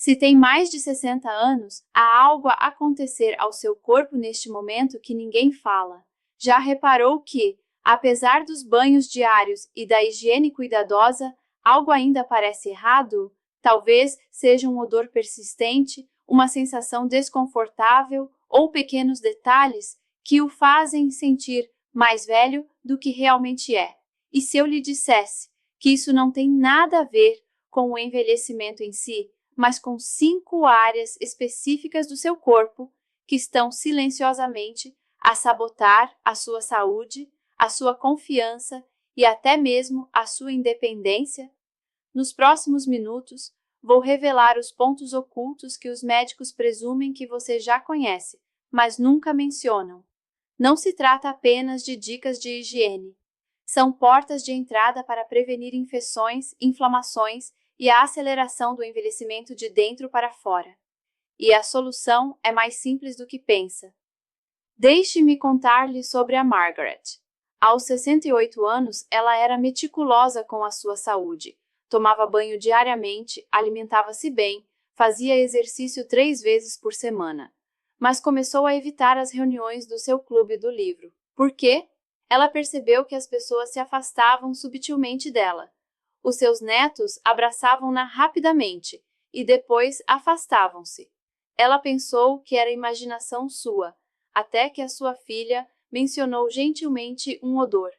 Se tem mais de 60 anos, há algo a acontecer ao seu corpo neste momento que ninguém fala. Já reparou que, apesar dos banhos diários e da higiene cuidadosa, algo ainda parece errado? Talvez seja um odor persistente, uma sensação desconfortável ou pequenos detalhes que o fazem sentir mais velho do que realmente é. E se eu lhe dissesse que isso não tem nada a ver com o envelhecimento em si, mas com 5 áreas específicas do seu corpo que estão silenciosamente a sabotar a sua saúde, a sua confiança e até mesmo a sua independência? Nos próximos minutos, vou revelar os pontos ocultos que os médicos presumem que você já conhece, mas nunca mencionam. Não se trata apenas de dicas de higiene. São portas de entrada para prevenir infecções, inflamações e a aceleração do envelhecimento de dentro para fora. E a solução é mais simples do que pensa. Deixe-me contar-lhe sobre a Margaret. Aos 68 anos, ela era meticulosa com a sua saúde. Tomava banho diariamente, alimentava-se bem, fazia exercício 3 vezes por semana. Mas começou a evitar as reuniões do seu clube do livro. Por quê? Ela percebeu que as pessoas se afastavam subtilmente dela. Os seus netos abraçavam-na rapidamente e depois afastavam-se. Ela pensou que era imaginação sua, até que a sua filha mencionou gentilmente um odor.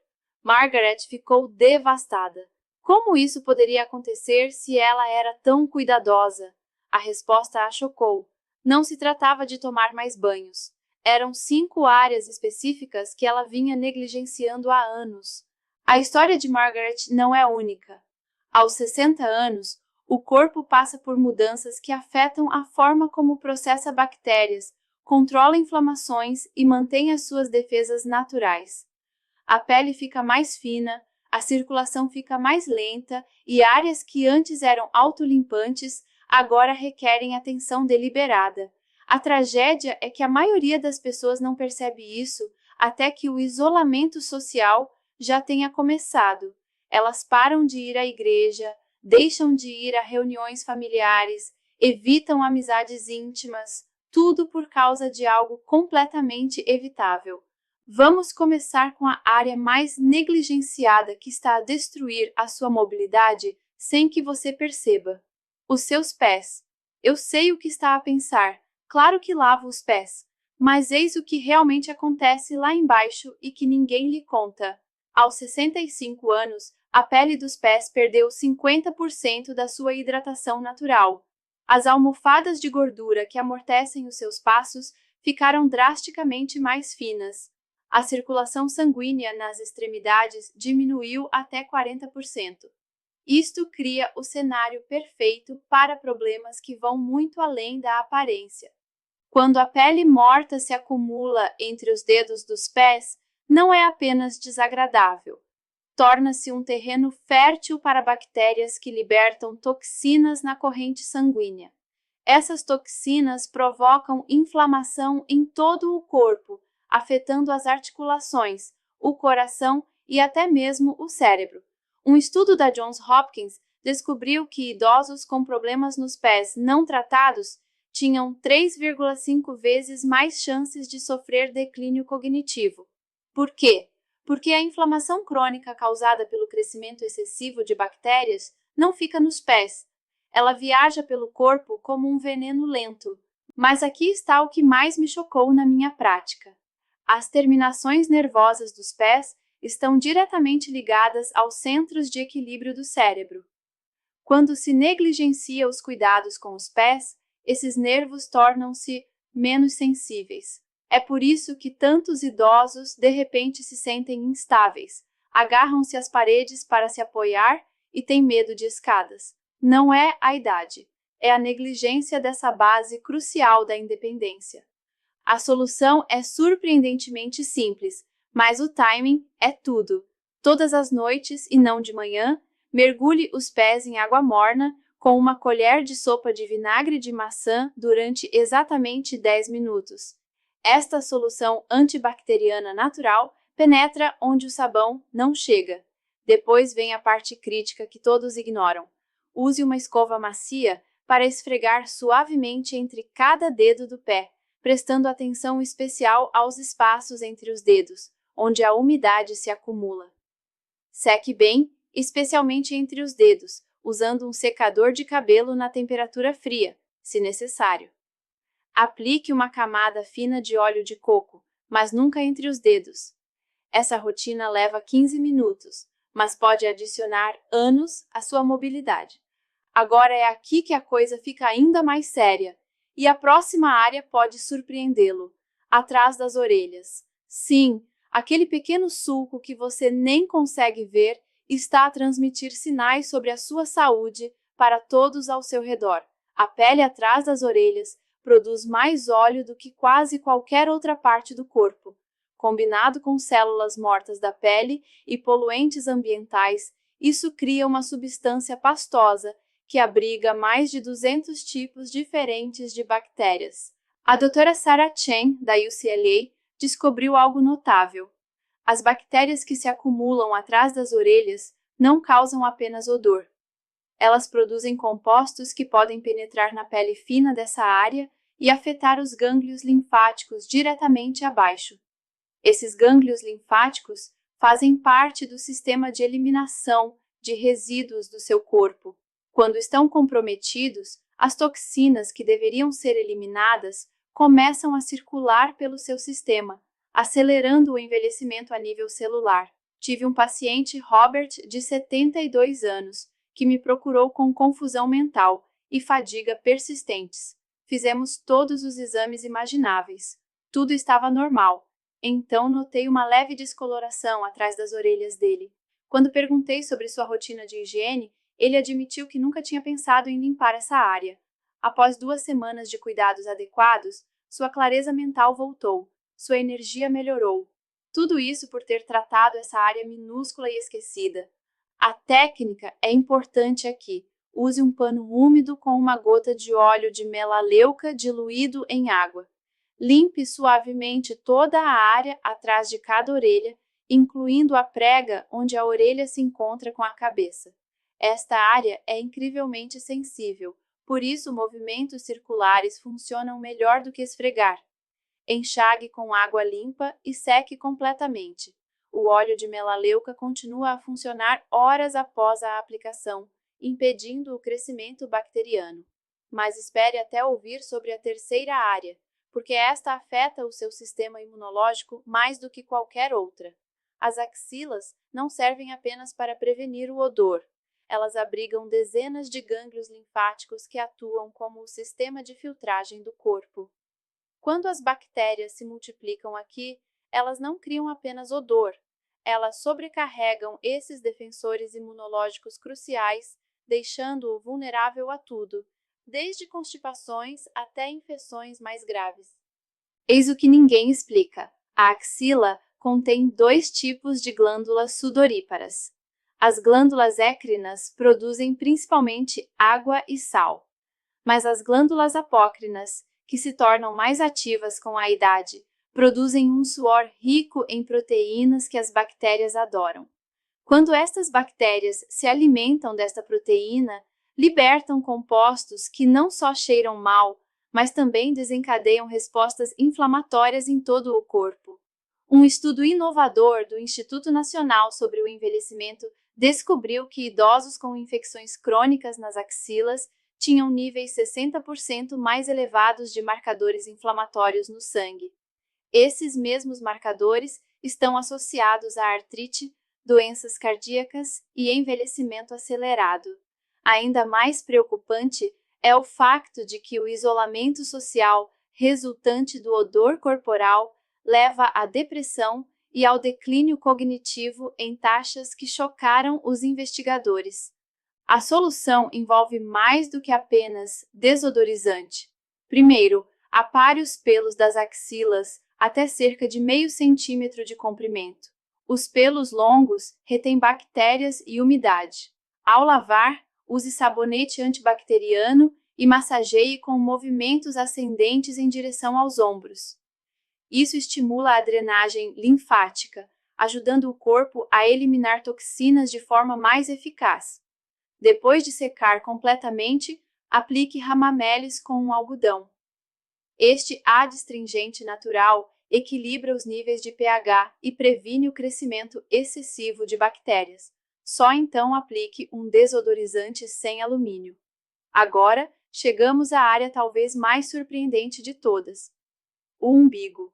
Margaret ficou devastada. Como isso poderia acontecer se ela era tão cuidadosa? A resposta a chocou. Não se tratava de tomar mais banhos. Eram 5 áreas específicas que ela vinha negligenciando há anos. A história de Margaret não é única. Aos 60 anos, o corpo passa por mudanças que afetam a forma como processa bactérias, controla inflamações e mantém as suas defesas naturais. A pele fica mais fina, a circulação fica mais lenta e áreas que antes eram autolimpantes agora requerem atenção deliberada. A tragédia é que a maioria das pessoas não percebe isso até que o isolamento social já tenha começado. Elas param de ir à igreja, deixam de ir a reuniões familiares, evitam amizades íntimas, tudo por causa de algo completamente evitável. Vamos começar com a área mais negligenciada que está a destruir a sua mobilidade sem que você perceba. Os seus pés. Eu sei o que está a pensar. Claro que lavo os pés. Mas eis o que realmente acontece lá embaixo e que ninguém lhe conta. Aos 65 anos, a pele dos pés perdeu 50% da sua hidratação natural. As almofadas de gordura que amortecem os seus passos ficaram drasticamente mais finas. A circulação sanguínea nas extremidades diminuiu até 40%. Isto cria o cenário perfeito para problemas que vão muito além da aparência. Quando a pele morta se acumula entre os dedos dos pés, não é apenas desagradável. Torna-se um terreno fértil para bactérias que libertam toxinas na corrente sanguínea. Essas toxinas provocam inflamação em todo o corpo, afetando as articulações, o coração e até mesmo o cérebro. Um estudo da Johns Hopkins descobriu que idosos com problemas nos pés não tratados tinham 3,5 vezes mais chances de sofrer declínio cognitivo. Por quê? Porque a inflamação crônica causada pelo crescimento excessivo de bactérias não fica nos pés. Ela viaja pelo corpo como um veneno lento. Mas aqui está o que mais me chocou na minha prática. As terminações nervosas dos pés estão diretamente ligadas aos centros de equilíbrio do cérebro. Quando se negligencia os cuidados com os pés, esses nervos tornam-se menos sensíveis. É por isso que tantos idosos de repente se sentem instáveis, agarram-se às paredes para se apoiar e têm medo de escadas. Não é a idade, é a negligência dessa base crucial da independência. A solução é surpreendentemente simples, mas o timing é tudo. Todas as noites, e não de manhã, mergulhe os pés em água morna com uma colher de sopa de vinagre de maçã durante exatamente 10 minutos. Esta solução antibacteriana natural penetra onde o sabão não chega. Depois vem a parte crítica que todos ignoram. Use uma escova macia para esfregar suavemente entre cada dedo do pé, prestando atenção especial aos espaços entre os dedos, onde a umidade se acumula. Seque bem, especialmente entre os dedos, usando um secador de cabelo na temperatura fria, se necessário. Aplique uma camada fina de óleo de coco, mas nunca entre os dedos. Essa rotina leva 15 minutos, mas pode adicionar anos à sua mobilidade. Agora é aqui que a coisa fica ainda mais séria, e a próxima área pode surpreendê-lo, atrás das orelhas. Sim, aquele pequeno sulco que você nem consegue ver está a transmitir sinais sobre a sua saúde para todos ao seu redor. A pele atrás das orelhas produz mais óleo do que quase qualquer outra parte do corpo. Combinado com células mortas da pele e poluentes ambientais, isso cria uma substância pastosa que abriga mais de 200 tipos diferentes de bactérias. A doutora Sarah Chen, da UCLA, descobriu algo notável. As bactérias que se acumulam atrás das orelhas não causam apenas odor. Elas produzem compostos que podem penetrar na pele fina dessa área e afetar os gânglios linfáticos diretamente abaixo. Esses gânglios linfáticos fazem parte do sistema de eliminação de resíduos do seu corpo. Quando estão comprometidos, as toxinas que deveriam ser eliminadas começam a circular pelo seu sistema, acelerando o envelhecimento a nível celular. Tive um paciente, Robert, de 72 anos, que me procurou com confusão mental e fadiga persistentes. Fizemos todos os exames imagináveis. Tudo estava normal. Então notei uma leve descoloração atrás das orelhas dele. Quando perguntei sobre sua rotina de higiene, ele admitiu que nunca tinha pensado em limpar essa área. Após 2 semanas de cuidados adequados, sua clareza mental voltou, sua energia melhorou. Tudo isso por ter tratado essa área minúscula e esquecida. A técnica é importante aqui. Use um pano úmido com uma gota de óleo de melaleuca diluído em água. Limpe suavemente toda a área atrás de cada orelha, incluindo a prega onde a orelha se encontra com a cabeça. Esta área é incrivelmente sensível, por isso movimentos circulares funcionam melhor do que esfregar. Enxague com água limpa e seque completamente. O óleo de melaleuca continua a funcionar horas após a aplicação, impedindo o crescimento bacteriano. Mas espere até ouvir sobre a terceira área, porque esta afeta o seu sistema imunológico mais do que qualquer outra. As axilas não servem apenas para prevenir o odor. Elas abrigam dezenas de gânglios linfáticos que atuam como o sistema de filtragem do corpo. Quando as bactérias se multiplicam aqui, elas não criam apenas odor, elas sobrecarregam esses defensores imunológicos cruciais, deixando-o vulnerável a tudo, desde constipações até infecções mais graves. Eis o que ninguém explica. A axila contém 2 tipos de glândulas sudoríparas. As glândulas écrinas produzem principalmente água e sal, mas as glândulas apócrinas, que se tornam mais ativas com a idade, produzem um suor rico em proteínas que as bactérias adoram. Quando estas bactérias se alimentam desta proteína, libertam compostos que não só cheiram mal, mas também desencadeiam respostas inflamatórias em todo o corpo. Um estudo inovador do Instituto Nacional sobre o Envelhecimento descobriu que idosos com infecções crônicas nas axilas tinham níveis 60% mais elevados de marcadores inflamatórios no sangue. Esses mesmos marcadores estão associados à artrite, doenças cardíacas e envelhecimento acelerado. Ainda mais preocupante é o facto de que o isolamento social resultante do odor corporal leva à depressão e ao declínio cognitivo em taxas que chocaram os investigadores. A solução envolve mais do que apenas desodorizante. Primeiro, apare os pelos das axilas até cerca de meio centímetro de comprimento. Os pelos longos retêm bactérias e umidade. Ao lavar, use sabonete antibacteriano e massageie com movimentos ascendentes em direção aos ombros. Isso estimula a drenagem linfática, ajudando o corpo a eliminar toxinas de forma mais eficaz. Depois de secar completamente, aplique Hamamelis com um algodão. Este adstringente natural equilibra os níveis de pH e previne o crescimento excessivo de bactérias. Só então aplique um desodorizante sem alumínio. Agora, chegamos à área talvez mais surpreendente de todas: o umbigo.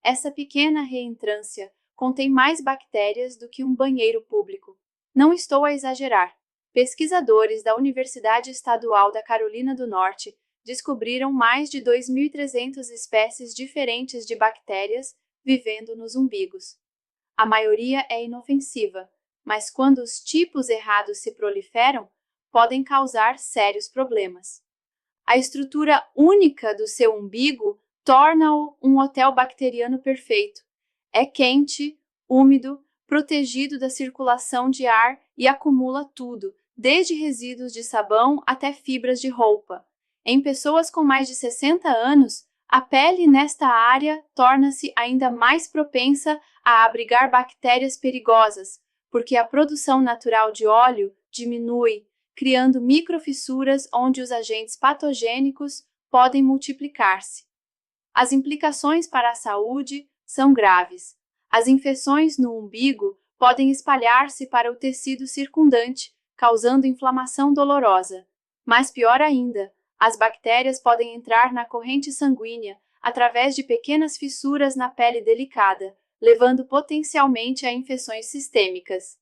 Essa pequena reentrância contém mais bactérias do que um banheiro público. Não estou a exagerar. Pesquisadores da Universidade Estadual da Carolina do Norte descobriram mais de 2.300 espécies diferentes de bactérias vivendo nos umbigos. A maioria é inofensiva, mas quando os tipos errados se proliferam, podem causar sérios problemas. A estrutura única do seu umbigo torna-o um hotel bacteriano perfeito. É quente, úmido, protegido da circulação de ar e acumula tudo, desde resíduos de sabão até fibras de roupa. Em pessoas com mais de 60 anos, a pele nesta área torna-se ainda mais propensa a abrigar bactérias perigosas, porque a produção natural de óleo diminui, criando microfissuras onde os agentes patogênicos podem multiplicar-se. As implicações para a saúde são graves. As infecções no umbigo podem espalhar-se para o tecido circundante, causando inflamação dolorosa. Mas pior ainda, as bactérias podem entrar na corrente sanguínea através de pequenas fissuras na pele delicada, levando potencialmente a infecções sistêmicas.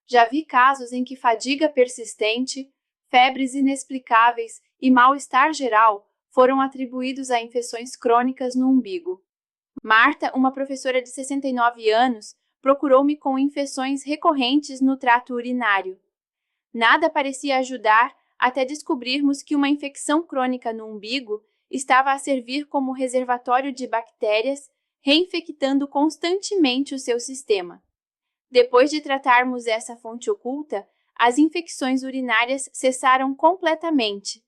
Já vi casos em que fadiga persistente, febres inexplicáveis e mal-estar geral foram atribuídos a infecções crônicas no umbigo. Marta, uma professora de 69 anos, procurou-me com infecções recorrentes no trato urinário. Nada parecia ajudar até descobrirmos que uma infecção crônica no umbigo estava a servir como reservatório de bactérias, reinfectando constantemente o seu sistema. Depois de tratarmos essa fonte oculta, as infecções urinárias cessaram completamente.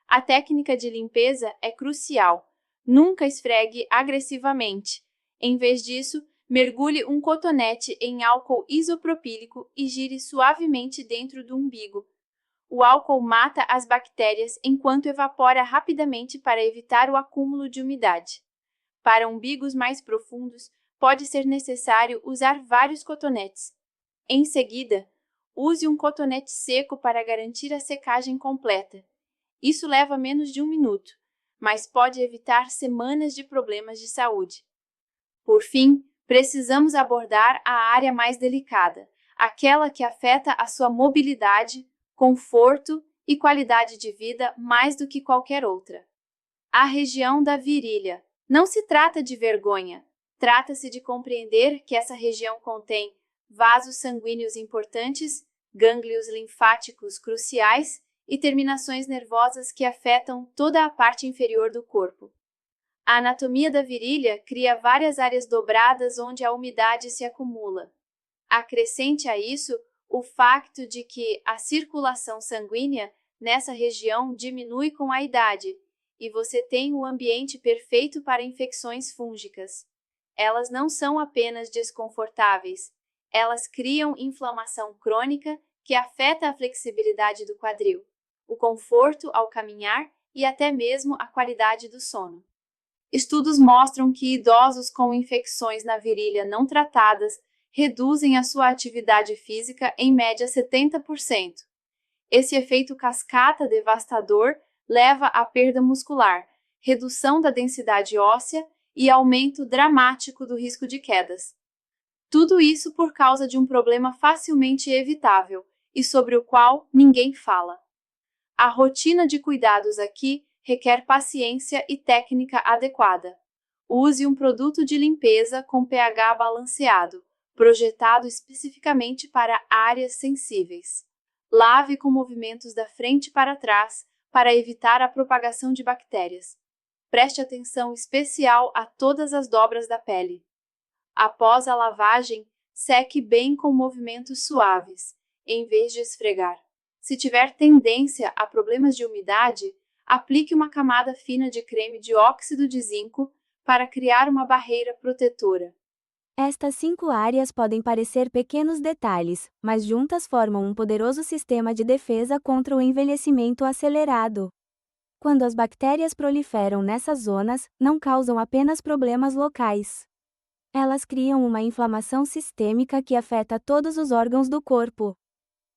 A técnica de limpeza é crucial. Nunca esfregue agressivamente. Em vez disso, mergulhe um cotonete em álcool isopropílico e gire suavemente dentro do umbigo. O álcool mata as bactérias enquanto evapora rapidamente para evitar o acúmulo de umidade. Para umbigos mais profundos, pode ser necessário usar vários cotonetes. Em seguida, use um cotonete seco para garantir a secagem completa. Isso leva menos de 1 minuto, mas pode evitar semanas de problemas de saúde. Por fim, precisamos abordar a área mais delicada, aquela que afeta a sua mobilidade, conforto e qualidade de vida mais do que qualquer outra. A região da virilha. Não se trata de vergonha. Trata-se de compreender que essa região contém vasos sanguíneos importantes, gânglios linfáticos cruciais e terminações nervosas que afetam toda a parte inferior do corpo. A anatomia da virilha cria várias áreas dobradas onde a umidade se acumula. Acrescente a isso o facto de que a circulação sanguínea nessa região diminui com a idade, e você tem o ambiente perfeito para infecções fúngicas. Elas não são apenas desconfortáveis, elas criam inflamação crônica que afeta a flexibilidade do quadril, o conforto ao caminhar e até mesmo a qualidade do sono. Estudos mostram que idosos com infecções na virilha não tratadas reduzem a sua atividade física em média 70%. Esse efeito cascata devastador leva à perda muscular, redução da densidade óssea e aumento dramático do risco de quedas. Tudo isso por causa de um problema facilmente evitável e sobre o qual ninguém fala. A rotina de cuidados aqui requer paciência e técnica adequada. Use um produto de limpeza com pH balanceado, projetado especificamente para áreas sensíveis. Lave com movimentos da frente para trás para evitar a propagação de bactérias. Preste atenção especial a todas as dobras da pele. Após a lavagem, seque bem com movimentos suaves, em vez de esfregar. Se tiver tendência a problemas de umidade, aplique uma camada fina de creme de óxido de zinco para criar uma barreira protetora. Estas 5 áreas podem parecer pequenos detalhes, mas juntas formam um poderoso sistema de defesa contra o envelhecimento acelerado. Quando as bactérias proliferam nessas zonas, não causam apenas problemas locais. Elas criam uma inflamação sistêmica que afeta todos os órgãos do corpo.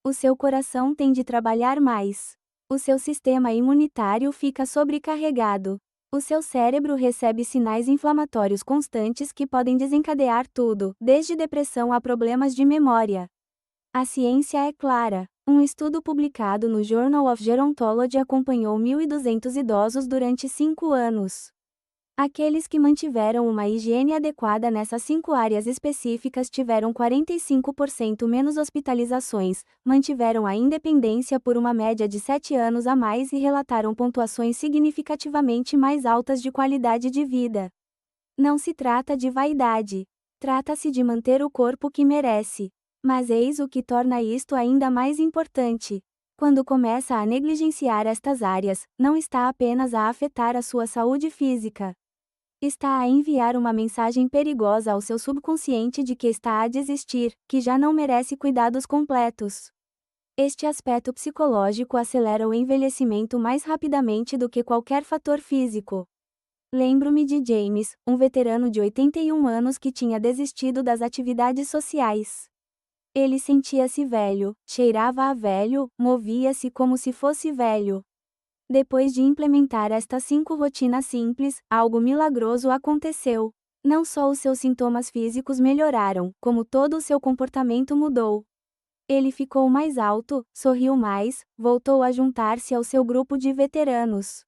O seu coração tem de trabalhar mais. O seu sistema imunitário fica sobrecarregado. O seu cérebro recebe sinais inflamatórios constantes que podem desencadear tudo, desde depressão a problemas de memória. A ciência é clara. Um estudo publicado no Journal of Gerontology acompanhou 1.200 idosos durante 5 anos. Aqueles que mantiveram uma higiene adequada nessas 5 áreas específicas tiveram 45% menos hospitalizações, mantiveram a independência por uma média de 7 anos a mais e relataram pontuações significativamente mais altas de qualidade de vida. Não se trata de vaidade. Trata-se de manter o corpo que merece. Mas eis o que torna isto ainda mais importante. Quando começa a negligenciar estas áreas, não está apenas a afetar a sua saúde física. Está a enviar uma mensagem perigosa ao seu subconsciente de que está a desistir, que já não merece cuidados completos. Este aspecto psicológico acelera o envelhecimento mais rapidamente do que qualquer fator físico. Lembro-me de James, um veterano de 81 anos que tinha desistido das atividades sociais. Ele sentia-se velho, cheirava a velho, movia-se como se fosse velho. Depois de implementar estas 5 rotinas simples, algo milagroso aconteceu. Não só os seus sintomas físicos melhoraram, como todo o seu comportamento mudou. Ele ficou mais alto, sorriu mais, voltou a juntar-se ao seu grupo de veteranos.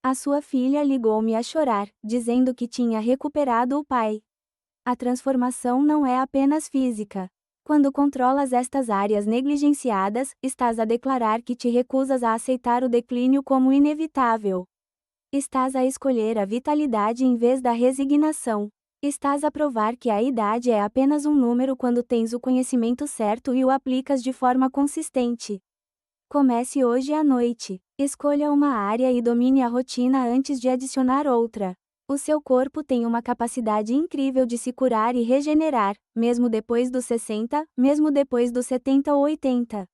A sua filha ligou-me a chorar, dizendo que tinha recuperado o pai. A transformação não é apenas física. Quando controlas estas áreas negligenciadas, estás a declarar que te recusas a aceitar o declínio como inevitável. Estás a escolher a vitalidade em vez da resignação. Estás a provar que a idade é apenas um número quando tens o conhecimento certo e o aplicas de forma consistente. Comece hoje à noite. Escolha uma área e domine a rotina antes de adicionar outra. O seu corpo tem uma capacidade incrível de se curar e regenerar, mesmo depois dos 60, mesmo depois dos 70 ou 80.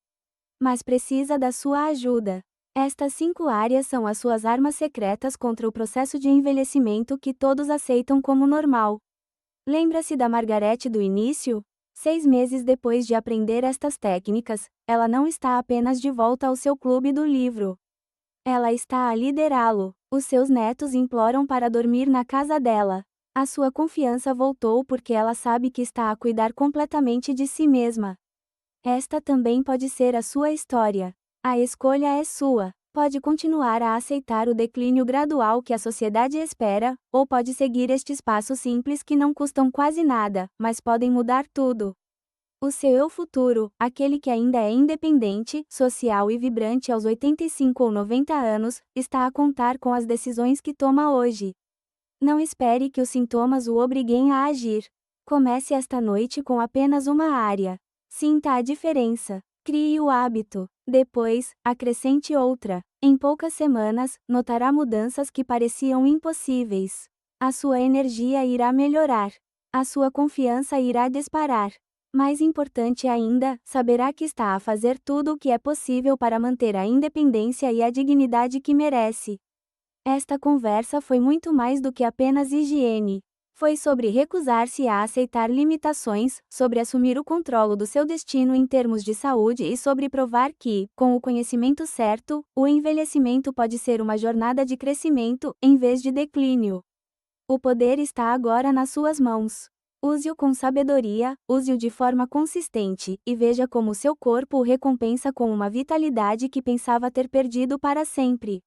Mas precisa da sua ajuda. Estas 5 áreas são as suas armas secretas contra o processo de envelhecimento que todos aceitam como normal. Lembra-se da Margaret do início? 6 meses depois de aprender estas técnicas, ela não está apenas de volta ao seu clube do livro. Ela está a liderá-lo. Os seus netos imploram para dormir na casa dela. A sua confiança voltou porque ela sabe que está a cuidar completamente de si mesma. Esta também pode ser a sua história. A escolha é sua. Pode continuar a aceitar o declínio gradual que a sociedade espera, ou pode seguir estes passos simples que não custam quase nada, mas podem mudar tudo. O seu eu futuro, aquele que ainda é independente, social e vibrante aos 85 ou 90 anos, está a contar com as decisões que toma hoje. Não espere que os sintomas o obriguem a agir. Comece esta noite com apenas uma área. Sinta a diferença. Crie o hábito. Depois, acrescente outra. Em poucas semanas, notará mudanças que pareciam impossíveis. A sua energia irá melhorar. A sua confiança irá disparar. Mais importante ainda, saberá que está a fazer tudo o que é possível para manter a independência e a dignidade que merece. Esta conversa foi muito mais do que apenas higiene. Foi sobre recusar-se a aceitar limitações, sobre assumir o controle do seu destino em termos de saúde e sobre provar que, com o conhecimento certo, o envelhecimento pode ser uma jornada de crescimento, em vez de declínio. O poder está agora nas suas mãos. Use-o com sabedoria, use-o de forma consistente, e veja como seu corpo o recompensa com uma vitalidade que pensava ter perdido para sempre.